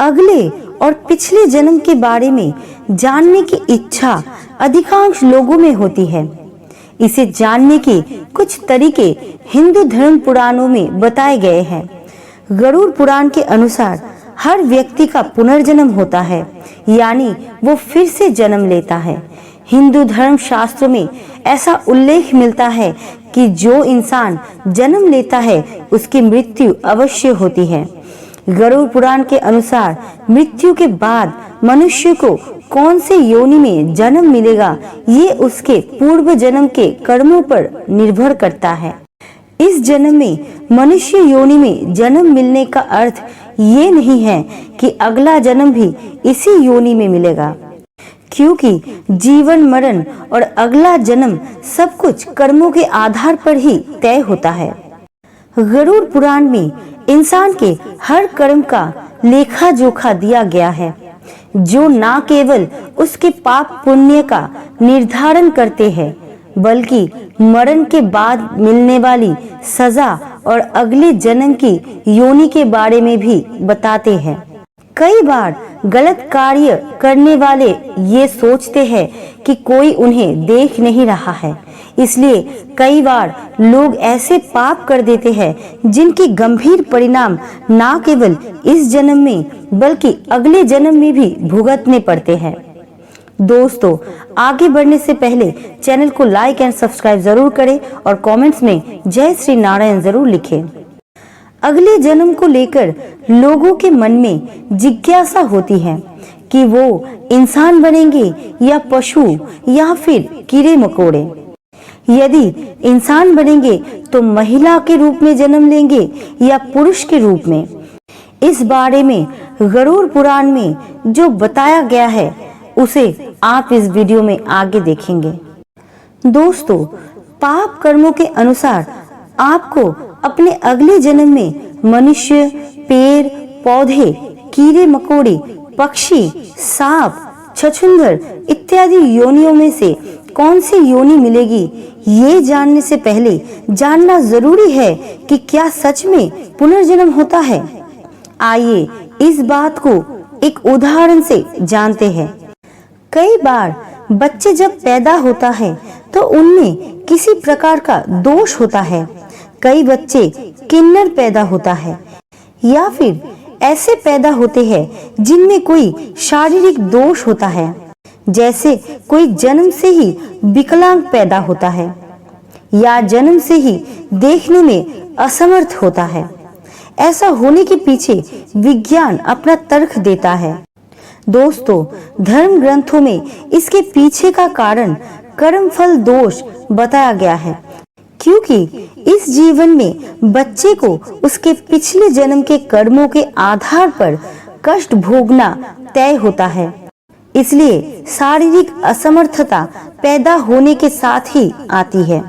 अगले और पिछले जन्म के बारे में जानने की इच्छा अधिकांश लोगों में होती है। इसे जानने के कुछ तरीके हिंदू धर्म पुराणों में बताए गए हैं। गरुड़ पुराण के अनुसार हर व्यक्ति का पुनर्जन्म होता है, यानी वो फिर से जन्म लेता है। हिंदू धर्म शास्त्रों में ऐसा उल्लेख मिलता है कि जो इंसान जन्म लेता है उसकी मृत्यु अवश्य होती है। गरुड़ पुराण के अनुसार मृत्यु के बाद मनुष्य को कौन से योनि में जन्म मिलेगा, ये उसके पूर्व जन्म के कर्मों पर निर्भर करता है। इस जन्म में मनुष्य योनि में जन्म मिलने का अर्थ ये नहीं है कि अगला जन्म भी इसी योनि में मिलेगा, क्योंकि जीवन मरण और अगला जन्म सब कुछ कर्मों के आधार पर ही तय होता है। गरुड़ पुराण में इंसान के हर कर्म का लेखा जोखा दिया गया है, जो न केवल उसके पाप पुण्य का निर्धारण करते हैं, बल्कि मरण के बाद मिलने वाली सजा और अगले जन्म की योनि के बारे में भी बताते हैं। कई बार गलत कार्य करने वाले ये सोचते हैं कि कोई उन्हें देख नहीं रहा है, इसलिए कई बार लोग ऐसे पाप कर देते हैं जिनके गंभीर परिणाम न केवल इस जन्म में बल्कि अगले जन्म में भी भुगतने पड़ते हैं। दोस्तों, आगे बढ़ने से पहले चैनल को लाइक एंड सब्सक्राइब जरूर करें और कमेंट्स में जय श्री नारायण जरूर लिखें। अगले जन्म को लेकर लोगों के मन में जिज्ञासा होती है कि वो इंसान बनेंगे या पशु या फिर कीड़े मकोड़े। यदि इंसान बनेंगे तो महिला के रूप में जन्म लेंगे या पुरुष के रूप में। इस बारे में गरुड़ पुराण में जो बताया गया है उसे आप इस वीडियो में आगे देखेंगे। दोस्तों, पाप कर्मों के अनुसार आपको अपने अगले जन्म में मनुष्य, पेड़ पौधे, कीड़े मकोड़े, पक्षी, सांप, छछूंदर इत्यादि योनियों में से कौन सी योनि मिलेगी, ये जानने से पहले जानना जरूरी है कि क्या सच में पुनर्जन्म होता है। आइए इस बात को एक उदाहरण से जानते हैं। कई बार बच्चे जब पैदा होता है तो उनमें किसी प्रकार का दोष होता है। कई बच्चे किन्नर पैदा होता है या फिर ऐसे पैदा होते हैं जिनमें कोई शारीरिक दोष होता है, जैसे कोई जन्म से ही विकलांग पैदा होता है या जन्म से ही देखने में असमर्थ होता है। ऐसा होने के पीछे विज्ञान अपना तर्क देता है। दोस्तों, धर्म ग्रंथों में इसके पीछे का कारण कर्मफल दोष बताया गया है, क्योंकि इस जीवन में बच्चे को उसके पिछले जन्म के कर्मों के आधार पर कष्ट भोगना तय होता है। इसलिए शारीरिक असमर्थता पैदा होने के साथ ही आती है।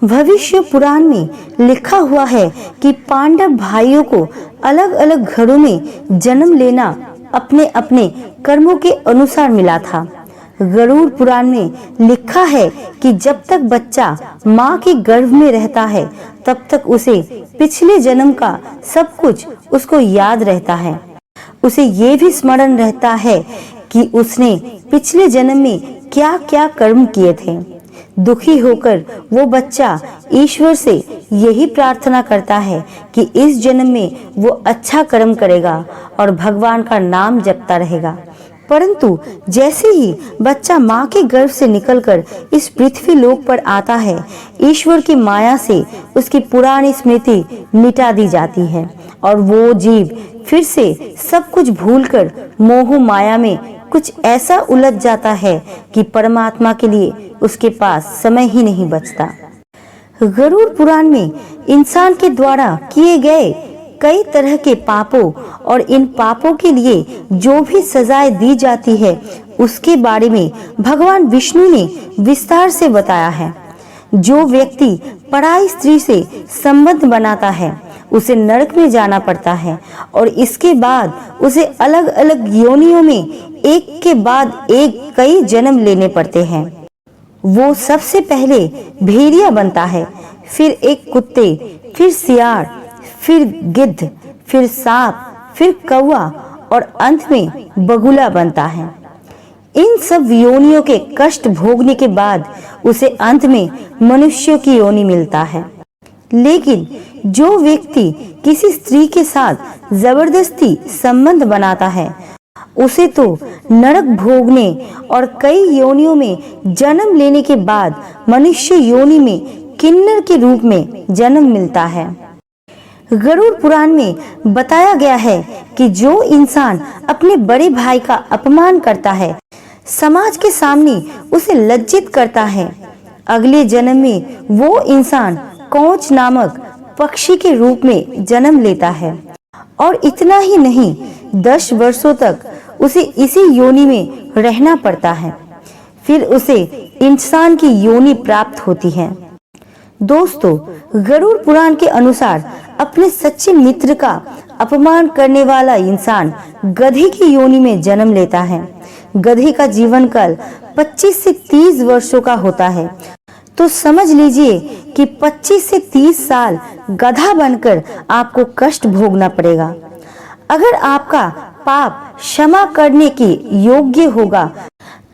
भविष्य पुराण में लिखा हुआ है कि पांडव भाइयों को अलग अलग घरों में जन्म लेना अपने अपने कर्मों के अनुसार मिला था। गरुड़ पुराण में लिखा है कि जब तक बच्चा माँ के गर्भ में रहता है तब तक उसे पिछले जन्म का सब कुछ उसको याद रहता है। उसे ये भी स्मरण रहता है कि उसने पिछले जन्म में क्या क्या कर्म किए थे। दुखी होकर वो बच्चा ईश्वर से यही प्रार्थना करता है कि इस जन्म में वो अच्छा कर्म करेगा और भगवान का नाम जपता रहेगा। परंतु जैसे ही बच्चा माँ के गर्भ से निकलकर इस पृथ्वी लोक पर आता है, ईश्वर की माया से उसकी पुरानी स्मृति मिटा दी जाती है और वो जीव फिर से सब कुछ भूलकर मोह माया में कुछ ऐसा उलझ जाता है कि परमात्मा के लिए उसके पास समय ही नहीं बचता। गरुड़ पुराण में इंसान के द्वारा किए गए कई तरह के पापों और इन पापों के लिए जो भी सजाएं दी जाती है उसके बारे में भगवान विष्णु ने विस्तार से बताया है। जो व्यक्ति पराई स्त्री से संबंध बनाता है उसे नरक में जाना पड़ता है और इसके बाद उसे अलग अलग योनियों में एक के बाद एक कई जन्म लेने पड़ते हैं। वो सबसे पहले भेड़िया बनता है, फिर एक कुत्ते, फिर सियार, फिर गिद्ध, फिर सांप, फिर कौवा और अंत में बगुला बनता है। इन सब योनियों के कष्ट भोगने के बाद उसे अंत में मनुष्य की योनि मिलता है। लेकिन जो व्यक्ति किसी स्त्री के साथ जबरदस्ती संबंध बनाता है उसे तो नरक भोगने और कई योनियों में जन्म लेने के बाद मनुष्य योनि में किन्नर के रूप में जन्म मिलता है। गरुड़ पुराण में बताया गया है कि जो इंसान अपने बड़े भाई का अपमान करता है, समाज के सामने उसे लज्जित करता है, अगले जन्म में वो इंसान कौच नामक पक्षी के रूप में जन्म लेता है। और इतना ही नहीं, 10 वर्षों तक उसे इसी योनि में रहना पड़ता है, फिर उसे इंसान की योनि प्राप्त होती है। दोस्तों, गरुड़ पुराण के अनुसार अपने सच्चे मित्र का अपमान करने वाला इंसान गधे की योनि में जन्म लेता है। गधे का जीवन काल 25 से 30 वर्षों का होता है, तो समझ लीजिए कि 25 से 30 साल गधा बनकर आपको कष्ट भोगना पड़ेगा। अगर आपका पाप क्षमा करने के योग्य होगा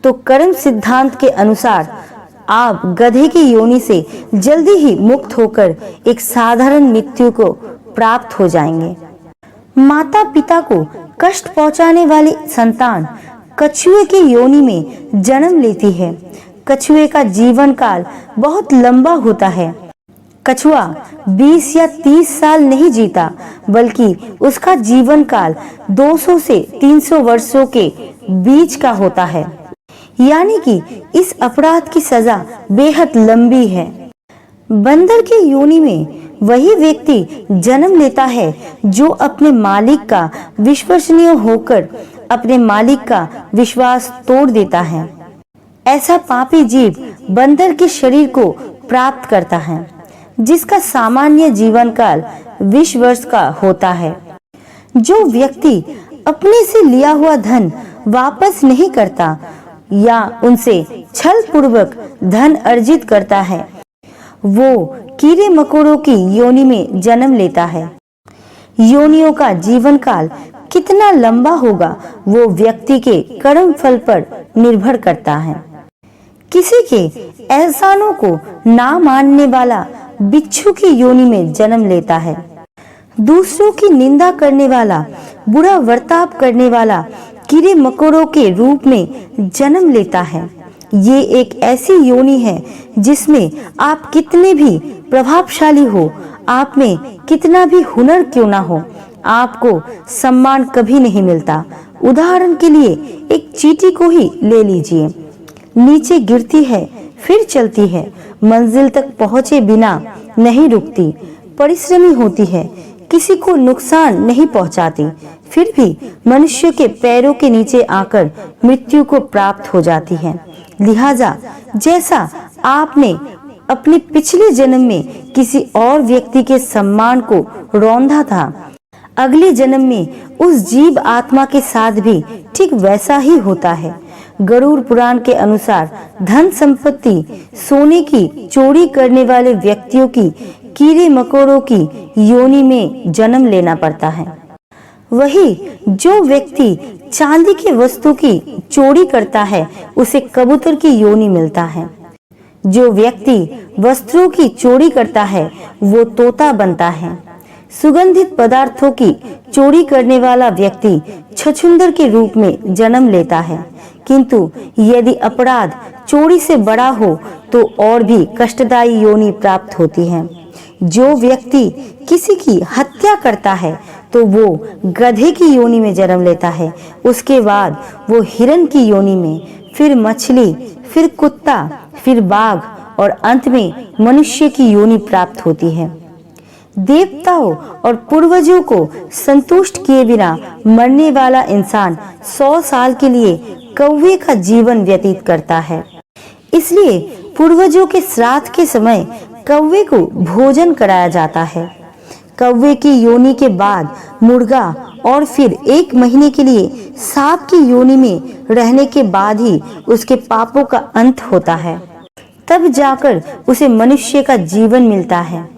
तो कर्म सिद्धांत के अनुसार आप गधे की योनि से जल्दी ही मुक्त होकर एक साधारण मृत्यु को प्राप्त हो जाएंगे। माता पिता को कष्ट पहुंचाने वाली संतान कछुए की योनि में जन्म लेती है। कछुए का जीवन काल बहुत लंबा होता है। कछुआ 20 या 30 साल नहीं जीता, बल्कि उसका जीवन काल 200 से 300 वर्षों के बीच का होता है। यानी कि इस अपराध की सजा बेहद लंबी है। बंदर की योनि में वही व्यक्ति जन्म लेता है जो अपने मालिक का विश्वसनीय होकर अपने मालिक का विश्वास तोड़ देता है। ऐसा पापी जीव बंदर के शरीर को प्राप्त करता है, जिसका सामान्य जीवन काल 20 वर्ष का होता है। जो व्यक्ति अपने से लिया हुआ धन वापस नहीं करता या उनसे छल पूर्वक धन अर्जित करता है, वो कीड़े मकोड़ों की योनि में जन्म लेता है। योनियों का जीवन काल कितना लंबा होगा वो व्यक्ति के कर्म फल पर निर्भर करता है। किसी के एहसानों को ना मानने वाला बिच्छू की योनि में जन्म लेता है। दूसरों की निंदा करने वाला, बुरा बर्ताव करने वाला कीड़े मकोड़ों के रूप में जन्म लेता है। ये एक ऐसी योनि है जिसमें आप कितने भी प्रभावशाली हो, आप में कितना भी हुनर क्यों ना हो, आपको सम्मान कभी नहीं मिलता। उदाहरण के लिए एक चींटी को ही ले लीजिए। नीचे गिरती है, फिर चलती है, मंजिल तक पहुंचे बिना नहीं रुकती, परिश्रमी होती है, किसी को नुकसान नहीं पहुंचाती, फिर भी मनुष्य के पैरों के नीचे आकर मृत्यु को प्राप्त हो जाती है। लिहाजा जैसा आपने अपने पिछले जन्म में किसी और व्यक्ति के सम्मान को रौंदा था, अगले जन्म में उस जीव आत्मा के साथ भी ठीक वैसा ही होता है। गरुड़ पुराण के अनुसार धन संपत्ति, सोने की चोरी करने वाले व्यक्तियों की कीड़े मकोड़ों की योनि में जन्म लेना पड़ता है। वही जो व्यक्ति चांदी की वस्तु की चोरी करता है उसे कबूतर की योनि मिलता है। जो व्यक्ति वस्त्रों की चोरी करता है वो तोता बनता है। सुगंधित पदार्थों की चोरी करने वाला व्यक्ति छछूंदर के रूप में जन्म लेता है। किंतु यदि अपराध चोरी से बड़ा हो तो और भी कष्टदायी योनि प्राप्त होती है। जो व्यक्ति किसी की हत्या करता है तो वो गधे की योनि में जन्म लेता है। उसके बाद वो हिरण की योनि में, फिर मछली, फिर कुत्ता, फिर बाघ और अंत में मनुष्य की योनि प्राप्त होती है। देवताओं और पूर्वजों को संतुष्ट किए बिना मरने वाला इंसान 100 साल के लिए कौवे का जीवन व्यतीत करता है। इसलिए पूर्वजों के श्राद्ध के समय कौवे को भोजन कराया जाता है। कौवे की योनि के बाद मुर्गा और फिर 1 महीने के लिए सांप की योनि में रहने के बाद ही उसके पापों का अंत होता है। तब जाकर उसे मनुष्य का जीवन मिलता है।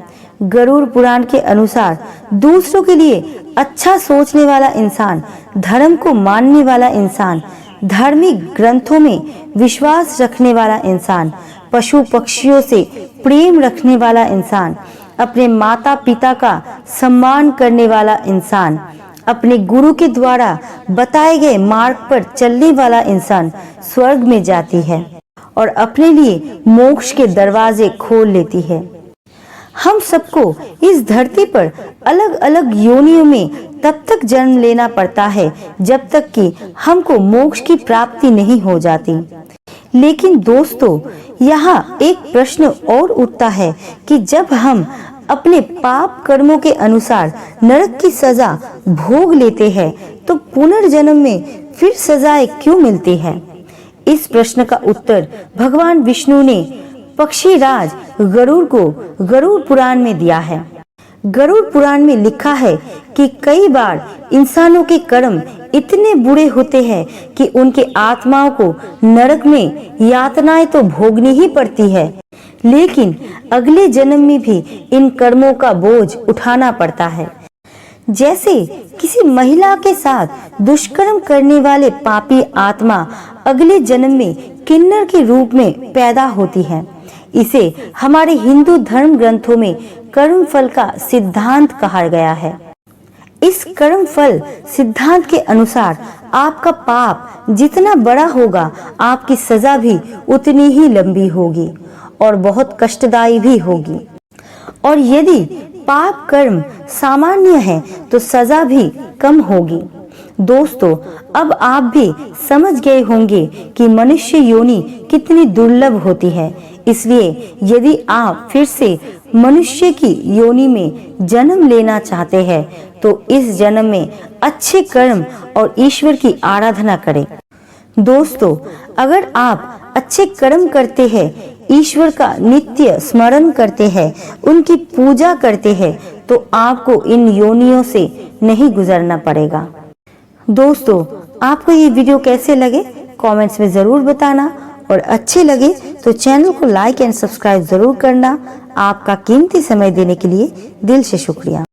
गरुड़ पुराण के अनुसार दूसरों के लिए अच्छा सोचने वाला इंसान, धर्म को मानने वाला इंसान, धार्मिक ग्रंथों में विश्वास रखने वाला इंसान, पशु पक्षियों से प्रेम रखने वाला इंसान, अपने माता पिता का सम्मान करने वाला इंसान, अपने गुरु के द्वारा बताए गए मार्ग पर चलने वाला इंसान स्वर्ग में जाती है और अपने लिए मोक्ष के दरवाजे खोल लेती है। हम सबको इस धरती पर अलग अलग योनियों में तब तक जन्म लेना पड़ता है जब तक कि हमको मोक्ष की प्राप्ति नहीं हो जाती। लेकिन दोस्तों, यहाँ एक प्रश्न और उठता है कि जब हम अपने पाप कर्मों के अनुसार नरक की सजा भोग लेते हैं तो पुनर्जन्म में फिर सजाएं क्यों मिलती है? इस प्रश्न का उत्तर भगवान विष्णु ने पक्षीराज गरुड़ को गरुड़ पुराण में दिया है। गरुड़ पुराण में लिखा है कि कई बार इंसानों के कर्म इतने बुरे होते हैं कि उनके आत्माओं को नरक में यातनाएं तो भोगनी ही पड़ती है, लेकिन अगले जन्म में भी इन कर्मों का बोझ उठाना पड़ता है। जैसे किसी महिला के साथ दुष्कर्म करने वाले पापी आत्मा अगले जन्म में किन्नर के रूप में पैदा होती है। इसे हमारे हिंदू धर्म ग्रंथों में कर्म फल का सिद्धांत कहा गया है। इस कर्म फल सिद्धांत के अनुसार आपका पाप जितना बड़ा होगा, आपकी सजा भी उतनी ही लंबी होगी और बहुत कष्टदायी भी होगी। और यदि पाप कर्म सामान्य है तो सजा भी कम होगी। दोस्तों, अब आप भी समझ गए होंगे कि मनुष्य योनि कितनी दुर्लभ होती है। इसलिए यदि आप फिर से मनुष्य की योनि में जन्म लेना चाहते हैं तो इस जन्म में अच्छे कर्म और ईश्वर की आराधना करें। दोस्तों, अगर आप अच्छे कर्म करते हैं, ईश्वर का नित्य स्मरण करते हैं, उनकी पूजा करते हैं, तो आपको इन योनियों से नहीं गुजरना पड़ेगा। दोस्तों, आपको ये वीडियो कैसे लगे कमेंट्स में जरूर बताना और अच्छे लगे तो चैनल को लाइक एंड सब्सक्राइब जरूर करना। आपका कीमती समय देने के लिए दिल से शुक्रिया।